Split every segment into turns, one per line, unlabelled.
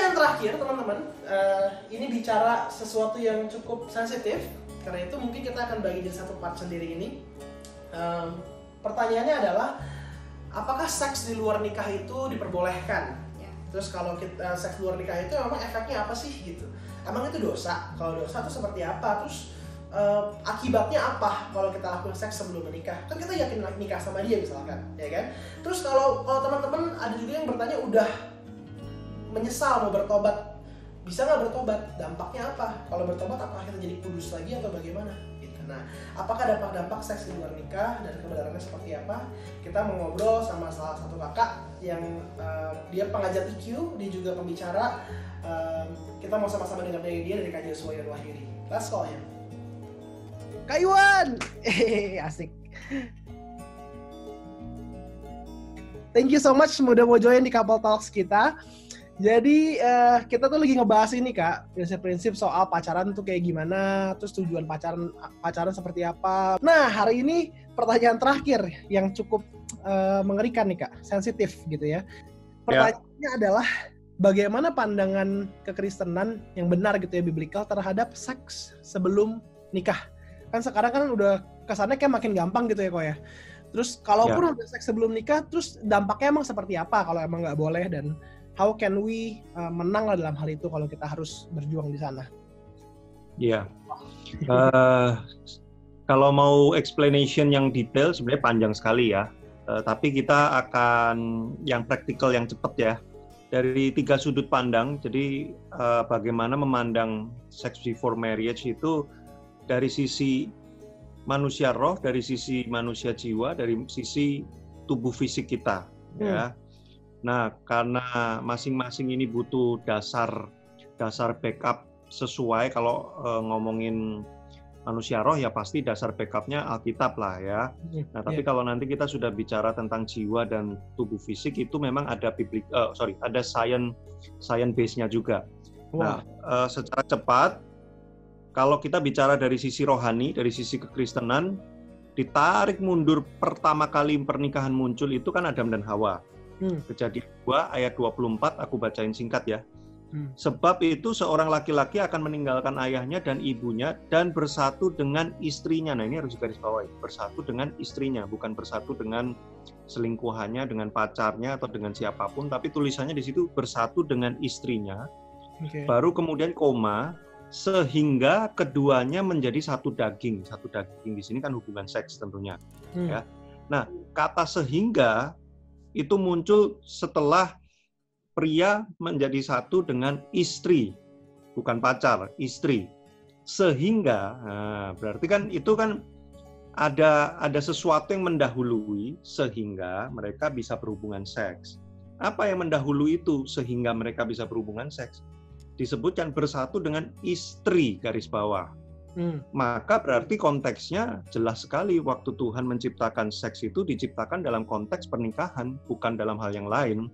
Pertanyaan terakhir teman-teman, ini bicara sesuatu yang cukup sensitif, karena itu mungkin kita akan bagi jadi satu part sendiri ini. Pertanyaannya adalah, apakah seks di luar nikah itu diperbolehkan? Terus kalau kita seks di luar nikah itu memang efeknya apa sih gitu? Emang itu dosa? Kalau dosa itu seperti apa? Terus akibatnya apa kalau kita lakukan seks sebelum menikah? Kan kita yakin nikah sama dia misalkan, ya kan? Terus kalau teman-teman ada juga yang bertanya udah menyesal mau bertobat, bisa nggak bertobat? Dampaknya apa? Kalau bertobat apakah kita jadi kudus lagi atau bagaimana? Nah, apakah dampak-dampak seks di luar nikah dan kebenarannya seperti apa? Kita mau ngobrol sama salah satu kakak yang dia pengajar EQ, dia juga pembicara. Kita mau sama-sama dengar dari dia dari Kak Joshua yang Lahiri. Let's call ya. Kak Iwan! Asik. Thank you so much udah mau join di Couple Talks kita. Jadi kita tuh lagi ngebahas ini Kak, prinsip-prinsip soal pacaran tuh kayak gimana, terus tujuan pacaran seperti apa. Nah hari ini pertanyaan terakhir yang cukup mengerikan nih Kak, sensitif gitu ya. Pertanyaannya adalah bagaimana pandangan kekristenan yang benar gitu ya, biblical terhadap seks sebelum nikah. Kan sekarang kan udah kesannya kayak makin gampang gitu ya kok ya. Terus kalaupun udah seks sebelum nikah, terus dampaknya emang seperti apa kalau emang nggak boleh, dan how can we menang lah dalam hal itu kalau kita harus berjuang di sana?
Iya. Kalau mau explanation yang detail sebenarnya panjang sekali ya. Tapi kita akan yang praktikal, yang cepat ya. Dari 3 sudut pandang. Jadi bagaimana memandang sex before marriage itu dari sisi manusia roh, dari sisi manusia jiwa, dari sisi tubuh fisik kita. Ya. Nah, karena masing-masing ini butuh dasar backup sesuai. Kalau ngomongin manusia roh ya pasti dasar backupnya Alkitab lah ya. Nah, tapi kalau nanti kita sudah bicara tentang jiwa dan tubuh fisik itu memang ada ada science base-nya juga. Wow. Nah, secara cepat kalau kita bicara dari sisi rohani, dari sisi kekristenan, ditarik mundur pertama kali pernikahan muncul itu kan Adam dan Hawa. Kejadian 2 ayat 24 aku bacain singkat ya. Sebab itu seorang laki-laki akan meninggalkan ayahnya dan ibunya dan bersatu dengan istrinya. Nah, ini harus digarisbawahi, bersatu dengan istrinya, bukan bersatu dengan selingkuhannya, dengan pacarnya atau dengan siapapun, tapi tulisannya di situ bersatu dengan istrinya. Baru kemudian koma, sehingga keduanya menjadi satu daging. Satu daging di sini kan hubungan seks tentunya. Ya. Nah, kata sehingga itu muncul setelah pria menjadi satu dengan istri, bukan pacar, istri. Sehingga, berarti kan itu kan ada sesuatu yang mendahului sehingga mereka bisa berhubungan seks. Apa yang mendahului itu sehingga mereka bisa berhubungan seks? Disebutkan bersatu dengan istri garis bawah. Maka berarti konteksnya jelas sekali, waktu Tuhan menciptakan seks itu diciptakan dalam konteks pernikahan, bukan dalam hal yang lain.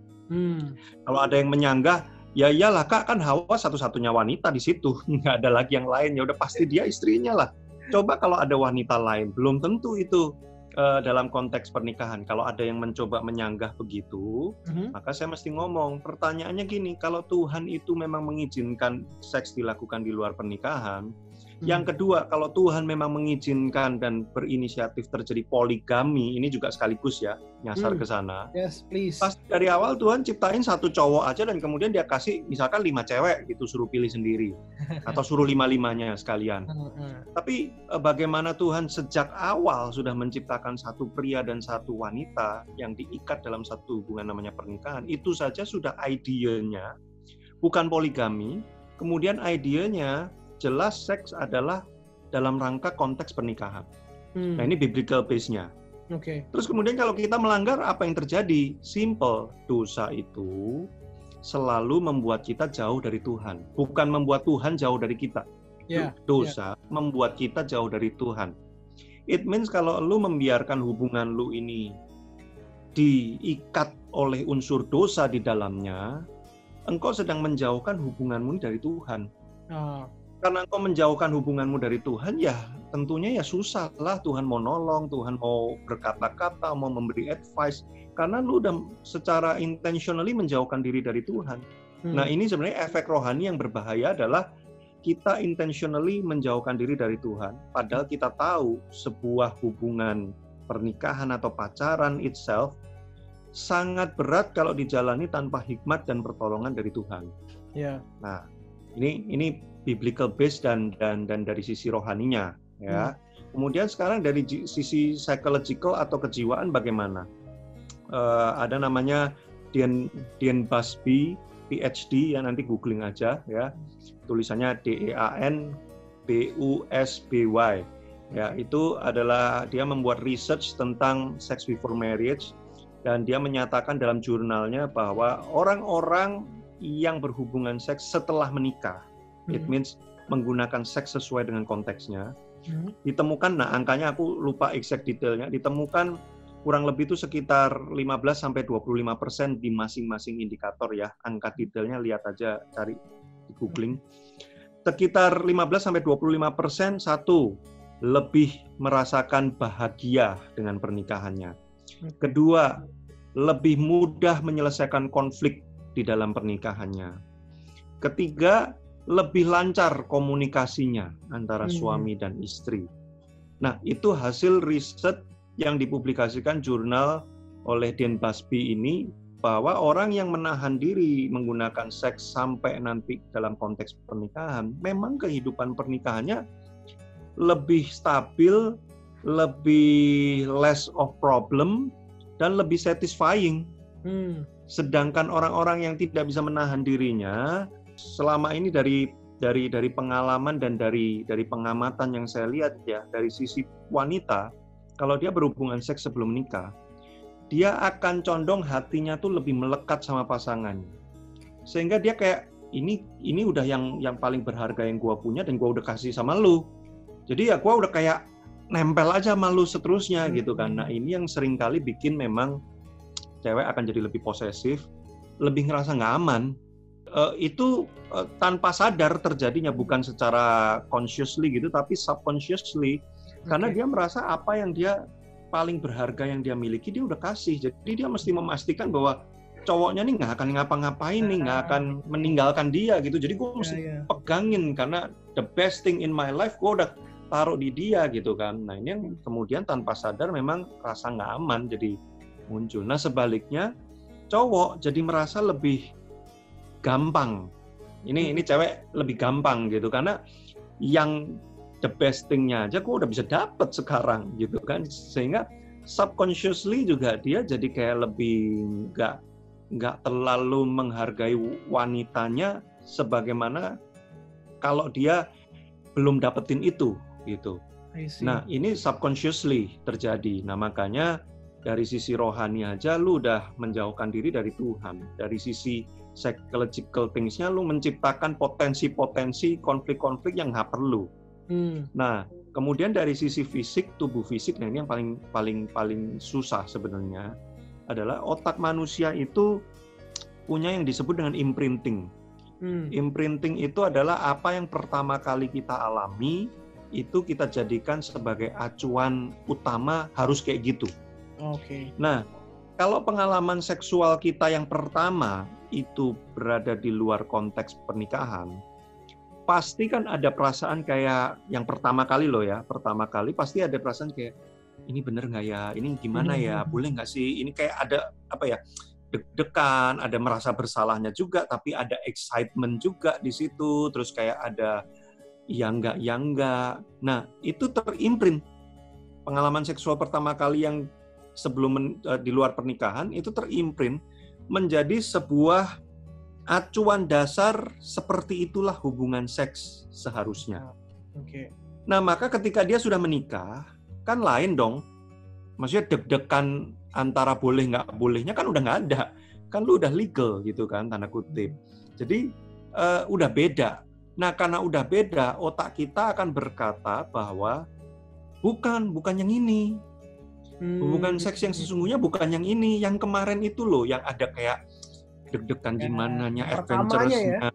Kalau ada yang menyanggah, ya iyalah Kak, kan Hawa satu-satunya wanita di situ, nggak ada lagi yang lain, ya udah pasti dia istrinya lah. Coba kalau ada wanita lain, belum tentu itu dalam konteks pernikahan. Kalau ada yang mencoba menyanggah begitu, maka saya mesti ngomong, pertanyaannya gini, kalau Tuhan itu memang mengizinkan seks dilakukan di luar pernikahan, yang kedua, kalau Tuhan memang mengizinkan dan berinisiatif terjadi poligami, ini juga sekaligus ya, nyasar ke sana.
Yes, please.
Pas dari awal Tuhan ciptain satu cowok aja dan kemudian dia kasih misalkan 5 cewek gitu, suruh pilih sendiri. Atau suruh 5-5-nya sekalian. Tapi bagaimana Tuhan sejak awal sudah menciptakan satu pria dan satu wanita yang diikat dalam satu hubungan namanya pernikahan, itu saja sudah idenya, bukan poligami. Kemudian idenya jelas seks adalah dalam rangka konteks pernikahan. Nah, ini biblical base-nya. Terus kemudian kalau kita melanggar, apa yang terjadi? Simple, dosa itu selalu membuat kita jauh dari Tuhan. Bukan membuat Tuhan jauh dari kita. Dosa membuat kita jauh dari Tuhan. It means kalau lu membiarkan hubungan lu ini diikat oleh unsur dosa di dalamnya, engkau sedang menjauhkan hubunganmu dari Tuhan. karena engkau menjauhkan hubunganmu dari Tuhan, ya tentunya ya susah lah Tuhan mau nolong, Tuhan mau berkata-kata, mau memberi advice, karena lu udah secara intentionally menjauhkan diri dari Tuhan. Nah ini sebenarnya efek rohani yang berbahaya adalah kita intentionally menjauhkan diri dari Tuhan, padahal kita tahu sebuah hubungan pernikahan atau pacaran itself sangat berat kalau dijalani tanpa hikmat dan pertolongan dari Tuhan.
Yeah.
Nah, ini biblical base dan dari sisi rohaninya, ya. Kemudian sekarang dari sisi psychological atau kejiwaan bagaimana? Ada namanya Dean Busby, PhD, ya nanti googling aja, ya. Tulisannya DEAN BUSBY. Ya, itu adalah dia membuat research tentang sex before marriage. Dan dia menyatakan dalam jurnalnya bahwa orang-orang yang berhubungan seks setelah menikah, it means menggunakan seks sesuai dengan konteksnya, ditemukan, nah angkanya aku lupa exact detailnya, ditemukan kurang lebih itu sekitar 15-25% di masing-masing indikator ya. Angka detailnya lihat aja, cari di googling. Sekitar 15-25% satu, lebih merasakan bahagia dengan pernikahannya. Kedua, lebih mudah menyelesaikan konflik di dalam pernikahannya. Ketiga, lebih lancar komunikasinya antara suami dan istri. Nah, itu hasil riset yang dipublikasikan jurnal oleh Dean Busby ini, bahwa orang yang menahan diri menggunakan seks sampai nanti dalam konteks pernikahan, memang kehidupan pernikahannya lebih stabil, lebih less of problem, dan lebih satisfying. Sedangkan orang-orang yang tidak bisa menahan dirinya, selama ini dari pengalaman dan dari pengamatan yang saya lihat ya, dari sisi wanita, kalau dia berhubungan seks sebelum menikah, dia akan condong hatinya tuh lebih melekat sama pasangannya. Sehingga dia kayak, ini udah yang paling berharga yang gua punya dan gua udah kasih sama lu. Jadi ya gua udah kayak nempel aja sama lu seterusnya gitu kan. Nah ini yang seringkali bikin memang cewek akan jadi lebih posesif, lebih ngerasa nggak aman. Itu tanpa sadar terjadinya, bukan secara consciously gitu, tapi subconsciously. Karena dia merasa apa yang dia paling berharga yang dia miliki, dia udah kasih. Jadi dia mesti memastikan bahwa cowoknya nih nggak akan ngapa-ngapain nih, nggak akan meninggalkan dia gitu. Jadi gue mesti pegangin, karena the best thing in my life gue udah taruh di dia gitu kan. Nah ini yang kemudian tanpa sadar memang rasa nggak aman jadi muncul. Nah sebaliknya cowok jadi merasa lebih gampang. Ini cewek lebih gampang gitu, karena yang the best thing-nya aja gue udah bisa dapet sekarang gitu kan. Sehingga subconsciously juga dia jadi kayak lebih nggak terlalu menghargai wanitanya sebagaimana kalau dia belum dapetin itu gitu. Nah ini subconsciously terjadi. Nah makanya dari sisi rohani aja lu udah menjauhkan diri dari Tuhan. Dari sisi psychological things-nya lu menciptakan potensi-potensi konflik-konflik yang nggak perlu. Nah kemudian dari sisi fisik, tubuh fisik, nah ini yang paling susah sebenarnya adalah otak manusia itu punya yang disebut dengan imprinting. Imprinting itu adalah apa yang pertama kali kita alami, itu kita jadikan sebagai acuan utama harus kayak gitu. Nah, kalau pengalaman seksual kita yang pertama itu berada di luar konteks pernikahan, pasti kan ada perasaan kayak yang pertama kali loh ya, pertama kali pasti ada perasaan kayak, ini bener nggak ya, ini gimana ya, boleh nggak sih, ini kayak ada apa ya, deg-degan, ada merasa bersalahnya juga, tapi ada excitement juga di situ, terus kayak ada ya enggak. Nah, itu terimprint. Pengalaman seksual pertama kali yang sebelum di luar pernikahan itu terimprint menjadi sebuah acuan dasar, seperti itulah hubungan seks seharusnya. Nah, maka ketika dia sudah menikah, kan lain dong. Maksudnya deg-degan antara boleh nggak bolehnya kan udah nggak ada. Kan lu udah legal gitu kan, tanda kutip. Jadi udah beda. Nah, karena udah beda, otak kita akan berkata bahwa bukan yang ini. Hubungan seks yang sesungguhnya bukan yang ini, yang kemarin itu loh, yang ada kayak deg-degan gimana-nya, adventure-nya.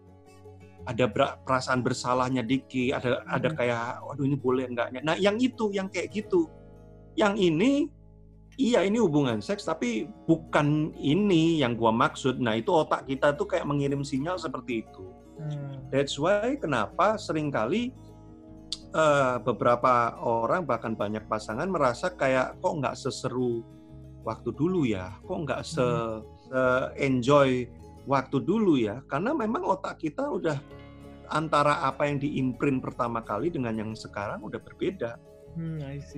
ada perasaan bersalahnya dikit, ada kayak waduh ini boleh enggaknya. Nah, yang kayak gitu. Yang ini iya ini hubungan seks tapi bukan ini yang gua maksud. Nah, itu otak kita tuh kayak mengirim sinyal seperti itu. That's why kenapa seringkali beberapa orang bahkan banyak pasangan merasa kayak kok nggak seseru waktu dulu ya, kok nggak se-enjoy waktu dulu ya, karena memang otak kita udah antara apa yang diimprint pertama kali dengan yang sekarang udah berbeda.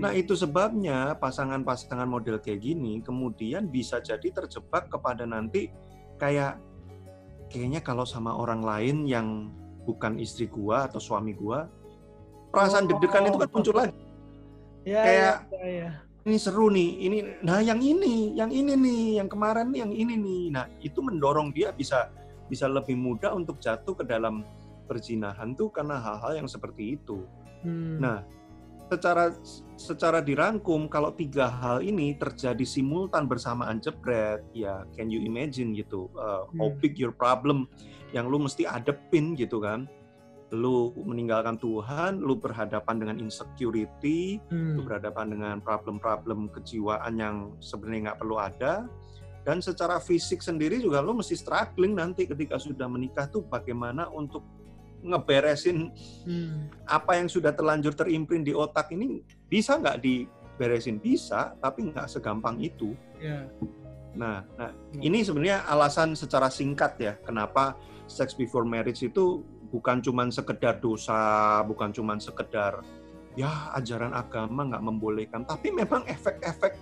Nah itu sebabnya pasangan-pasangan model kayak gini kemudian bisa jadi terjebak kepada nanti kayaknya kalau sama orang lain yang bukan istri gua atau suami gua, perasaan deg-degan itu kan muncul lagi. Ya. Ini seru nih, yang ini nih, yang kemarin nih, yang ini nih. Nah, itu mendorong dia bisa lebih mudah untuk jatuh ke dalam perzinahan tuh karena hal-hal yang seperti itu. Nah, secara dirangkum, kalau 3 hal ini terjadi simultan bersamaan jebret, ya can you imagine gitu, how big your problem yang lu mesti adepin gitu kan. Lu meninggalkan Tuhan, lu berhadapan dengan insecurity, lu berhadapan dengan problem-problem kejiwaan yang sebenarnya nggak perlu ada, dan secara fisik sendiri juga lu mesti struggling nanti ketika sudah menikah tuh bagaimana untuk ngeberesin apa yang sudah terlanjur terimprint di otak ini, bisa nggak diberesin? Bisa, tapi nggak segampang itu. Nah, ini sebenarnya alasan secara singkat ya, kenapa sex before marriage itu bukan cuma sekedar dosa, bukan cuma sekedar ya ajaran agama nggak membolehkan, tapi memang efek-efek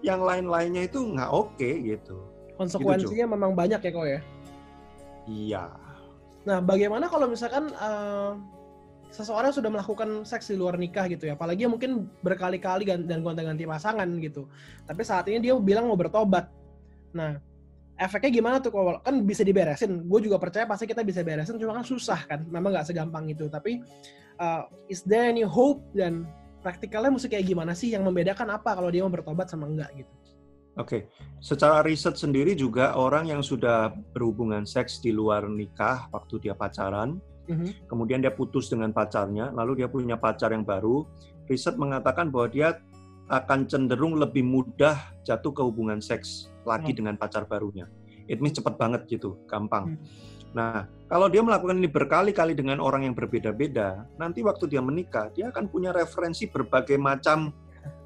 yang lain-lainnya itu nggak oke gitu.
Konsekuensinya gitu, memang banyak ya kok ya?
Iya.
Nah, bagaimana kalau misalkan seseorang sudah melakukan seks di luar nikah gitu ya, apalagi mungkin berkali-kali dan gonta-ganti pasangan gitu, tapi saat ini dia bilang mau bertobat. Nah, efeknya gimana tuh? Kan bisa diberesin, gue juga percaya pasti kita bisa beresin, cuma kan susah kan, memang nggak segampang itu. Tapi is there any hope, dan praktikalnya mesti kayak gimana sih, yang membedakan apa kalau dia mau bertobat sama enggak gitu?
Oke, secara riset sendiri juga orang yang sudah berhubungan seks di luar nikah waktu dia pacaran, kemudian dia putus dengan pacarnya, lalu dia punya pacar yang baru, riset mengatakan bahwa dia akan cenderung lebih mudah jatuh ke hubungan seks lagi dengan pacar barunya. It means cepet banget gitu, gampang. Nah, kalau dia melakukan ini berkali-kali dengan orang yang berbeda-beda, nanti waktu dia menikah, dia akan punya referensi berbagai macam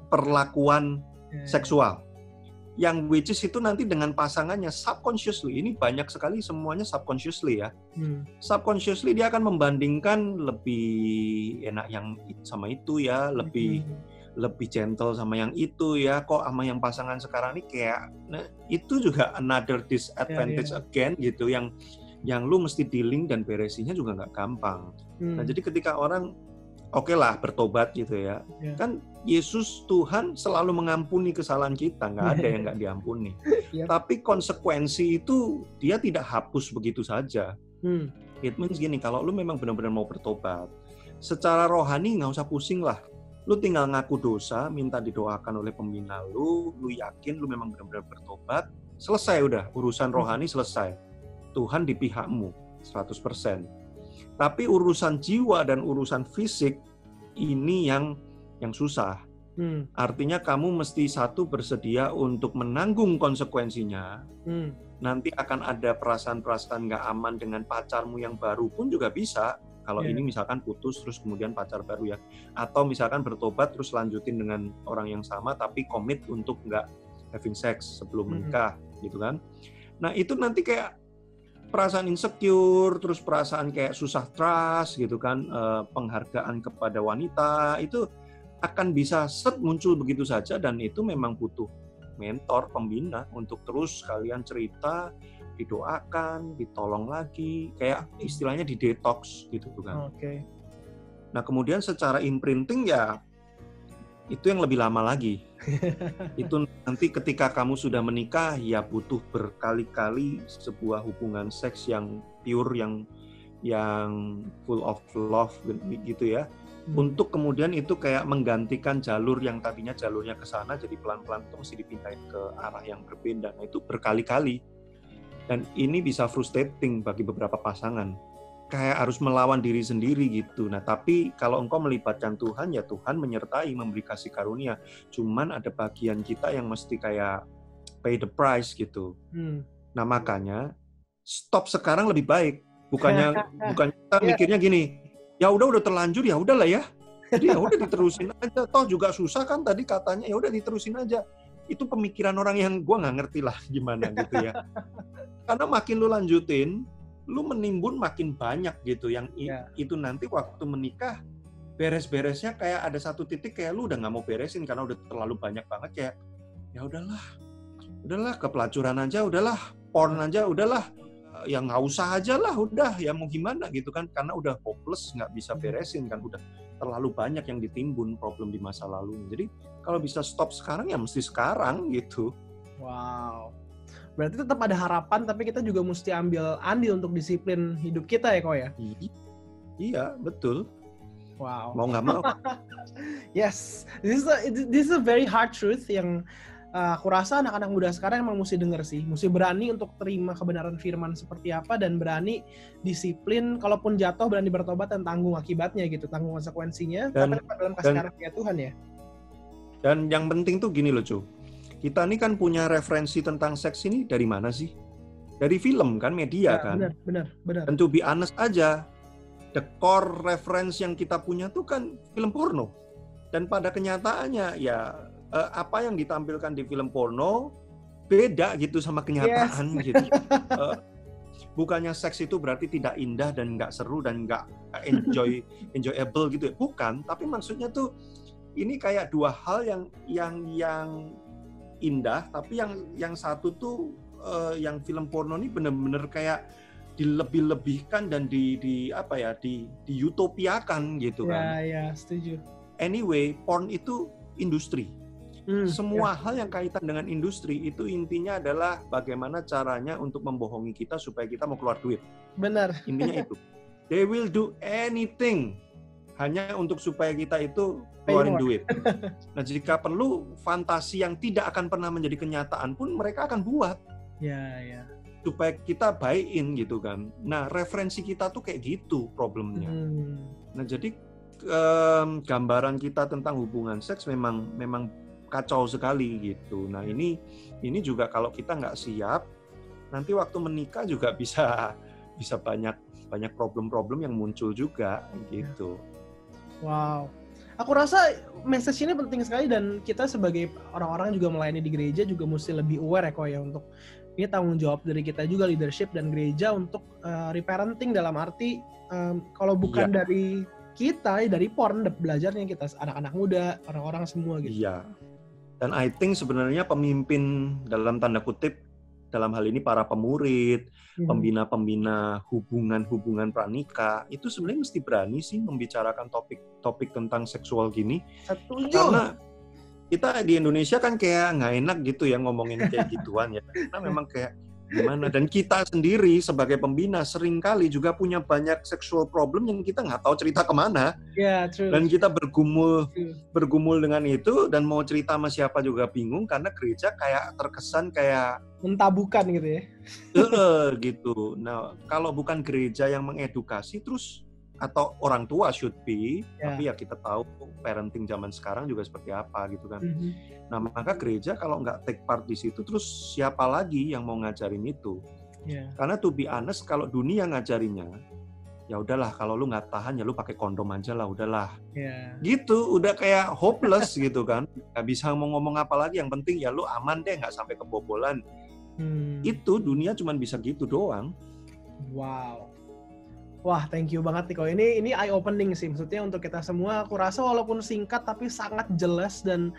perlakuan seksual. Yang which is itu nanti dengan pasangannya subconsciously, ini banyak sekali semuanya subconsciously ya. Subconsciously dia akan membandingkan lebih enak yang sama itu ya, lebih gentle sama yang itu ya, kok sama yang pasangan sekarang ini kayak, nah, itu juga another disadvantage again gitu, yang lu mesti dealing dan beresinnya juga nggak gampang. Nah jadi ketika orang oke lah bertobat gitu ya, kan Yesus Tuhan selalu mengampuni kesalahan kita, nggak ada yang nggak diampuni. Tapi konsekuensi itu dia tidak hapus begitu saja. It means gini, kalau lu memang benar-benar mau bertobat, secara rohani nggak usah pusing lah. Lu tinggal ngaku dosa, minta didoakan oleh pembina lu yakin lu memang benar-benar bertobat, selesai udah, urusan rohani selesai. Tuhan di pihakmu 100%. Tapi urusan jiwa dan urusan fisik ini yang susah. Artinya kamu mesti satu bersedia untuk menanggung konsekuensinya. Nanti akan ada perasaan-perasaan nggak aman dengan pacarmu yang baru pun juga bisa. Kalau ini misalkan putus terus kemudian pacar baru ya, atau misalkan bertobat terus lanjutin dengan orang yang sama tapi komit untuk nggak having sex sebelum menikah gitu kan. Nah itu nanti kayak perasaan insecure, terus perasaan kayak susah trust gitu kan, penghargaan kepada wanita itu akan bisa muncul begitu saja, dan itu memang butuh mentor, pembina untuk terus kalian cerita, didoakan, ditolong lagi, kayak istilahnya di detox gitu kan. Nah kemudian secara imprinting ya itu yang lebih lama lagi. Itu nanti ketika kamu sudah menikah ya butuh berkali-kali sebuah hubungan seks yang pure, yang full of love gitu ya. Untuk kemudian itu kayak menggantikan jalur yang tadinya jalurnya ke sana, jadi pelan-pelan itu mesti dipindahin ke arah yang berbeda. Nah itu berkali-kali. Dan ini bisa frustrating bagi beberapa pasangan. kayak harus melawan diri sendiri gitu. Nah, tapi kalau engkau melibatkan Tuhan, ya Tuhan menyertai, memberi kasih karunia. Cuman ada bagian kita yang mesti kayak pay the price gitu. Nah, makanya stop sekarang lebih baik. Bukan kita mikirnya gini, ya udah terlanjur, ya udahlah ya. Jadi ya udah diterusin aja. Toh juga susah kan tadi katanya, ya udah diterusin aja. Itu pemikiran orang yang gue nggak ngerti lah gimana gitu ya. Karena makin lu lanjutin, lu menimbun makin banyak gitu. Yang itu nanti waktu menikah, beres-beresnya kayak ada satu titik kayak lu udah nggak mau beresin karena udah terlalu banyak banget kayak, ya udahlah ke pelacuran aja, udahlah porn aja, udahlah ya nggak usah aja lah, udah ya mau gimana gitu kan, karena udah hopeless, nggak bisa beresin kan, udah terlalu banyak yang ditimbun problem di masa lalu. Jadi kalau bisa stop sekarang ya mesti sekarang gitu.
Wow, berarti tetap ada harapan, tapi kita juga mesti ambil andil untuk disiplin hidup kita ya Ko ya?
Iya, betul.
Wow.
Mau nggak mau.
Yes, this is a very hard truth yang aku rasa anak-anak muda sekarang emang mesti denger sih, mesti berani untuk terima kebenaran firman seperti apa dan berani disiplin, kalaupun jatuh berani bertobat dan tanggung akibatnya gitu, tanggung konsekuensinya, tapi dalam kasih karunia Tuhan ya.
Dan yang penting tuh gini loh Cu, kita ini kan punya referensi tentang seks ini dari mana sih? Dari film kan, media kan.
Benar.
Dan to be honest aja, the core reference yang kita punya tuh kan film porno. Dan pada kenyataannya ya apa yang ditampilkan di film porno beda gitu sama kenyataan gitu. Bukannya seks itu berarti tidak indah dan nggak seru dan nggak enjoyable gitu ya. Bukan, tapi maksudnya tuh ini kayak dua hal yang indah, tapi yang satu tuh yang film porno ini benar-benar kayak dilebih-lebihkan dan di utopiakan gitu kan.
Ya, setuju.
Anyway, porn itu industri. Semua hal yang kaitan dengan industri itu intinya adalah bagaimana caranya untuk membohongi kita supaya kita mau keluar duit.
Benar.
Intinya itu. They will do anything hanya untuk supaya kita itu keluarin duit. Nah, jika perlu fantasi yang tidak akan pernah menjadi kenyataan pun mereka akan buat.
Ya.
Supaya kita buy-in gitu kan. Nah, referensi kita tuh kayak gitu problemnya. Nah, jadi gambaran kita tentang hubungan seks memang kacau sekali gitu. Nah, ini juga kalau kita nggak siap, nanti waktu menikah juga bisa banyak problem-problem yang muncul juga gitu.
Wow. Aku rasa message ini penting sekali dan kita sebagai orang-orang juga melayani di gereja juga mesti lebih aware ya Ko ya, untuk ini tanggung jawab dari kita juga, leadership dan gereja, untuk reparenting dalam arti kalau bukan dari kita, dari porn, belajarnya kita anak-anak muda, orang-orang semua gitu.
Iya. Dan I think sebenarnya pemimpin dalam tanda kutip dalam hal ini para pemurid, pembina-pembina hubungan pranikah itu sebenarnya mesti berani sih membicarakan topik tentang seksual gini.
Setuju.
Karena kita di Indonesia kan kayak nggak enak gitu ya ngomongin kayak gituan ya. Karena memang kayak gimana, dan kita sendiri sebagai pembina seringkali juga punya banyak sexual problem yang kita nggak tahu cerita kemana.
True.
Dan kita bergumul dengan itu dan mau cerita sama siapa juga bingung karena gereja kayak terkesan kayak
mentabukan gitu ya.
Gitu. Nah, kalau bukan gereja yang mengedukasi terus, atau orang tua should be, tapi ya kita tahu parenting zaman sekarang juga seperti apa gitu kan. Nah, maka gereja kalau nggak take part di situ, terus siapa lagi yang mau ngajarin itu? Karena to be honest, kalau dunia ngajarinnya, ya udahlah, kalau lu nggak tahan ya lu pakai kondom aja lah, udahlah. Gitu, udah kayak hopeless gitu kan. Nggak bisa mau ngomong apa lagi, yang penting ya lu aman deh, nggak sampai kebobolan. Itu dunia cuma bisa gitu doang.
Wow. Wah, thank you banget nih Ko. Ini eye opening sih, maksudnya untuk kita semua. Aku rasa walaupun singkat tapi sangat jelas dan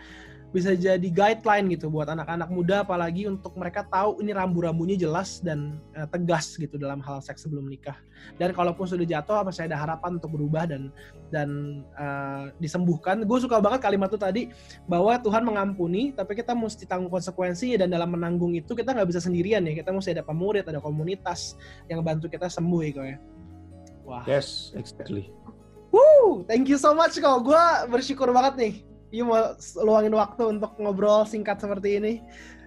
bisa jadi guideline gitu buat anak-anak muda, apalagi untuk mereka tahu ini rambu-rambunya jelas dan tegas gitu dalam hal seks sebelum nikah. Dan kalaupun sudah jatuh, masih ada harapan untuk berubah dan disembuhkan. Gue suka banget kalimat itu tadi, bahwa Tuhan mengampuni, tapi kita mesti tanggung konsekuensinya, dan dalam menanggung itu kita nggak bisa sendirian ya. Kita mesti ada pemurid, ada komunitas yang bantu kita sembuh ya Ko ya. Wah.
Yes, exactly.
Woo, thank you so much Ko. Gue bersyukur banget nih. You mau luangin waktu untuk ngobrol singkat seperti ini.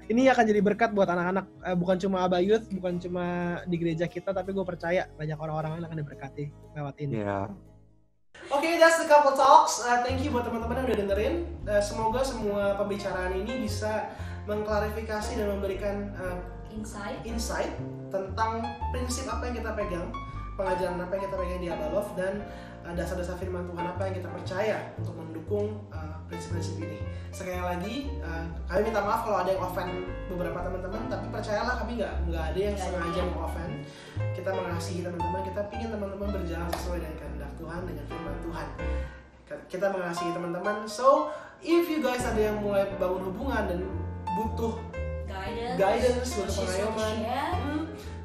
ini akan jadi berkat buat anak-anak, bukan cuma Aba Youth, bukan cuma di gereja kita, tapi gue percaya banyak orang-orang lain akan diberkati lewat ini.
Yeah.
Oke, that's the couple talks. Thank you buat teman-teman yang udah dengerin. Semoga semua pembicaraan ini bisa mengklarifikasi dan memberikan insight tentang prinsip apa yang kita pegang, pengajaran apa yang kita pegang di Aba Love, dan dasar-dasar firman Tuhan apa yang kita percaya untuk mendukung prinsip-prinsip ini. Sekali lagi, kami minta maaf kalau ada yang offend beberapa teman-teman, tapi percayalah kami nggak ada yang sengaja meng-offend. Kita mengasihi teman-teman, kita ingin teman-teman berjalan sesuai dengan kehendak Tuhan, dengan firman Tuhan. Kita mengasihi teman-teman. So, if you guys ada yang mulai bangun hubungan dan butuh guidance, butuh pengayoman,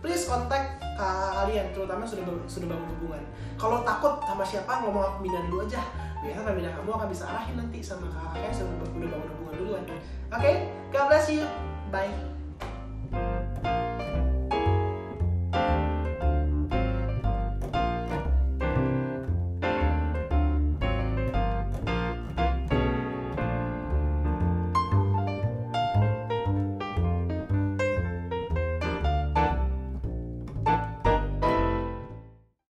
please contact kalian, terutama sudah bangun hubungan. Kalau takut sama siapa, ngomong aku pindah dulu aja. Biasanya pembina kamu akan bisa arahin nanti sama kakak yang sudah bangun hubungan duluan. Oke, God bless you. Bye.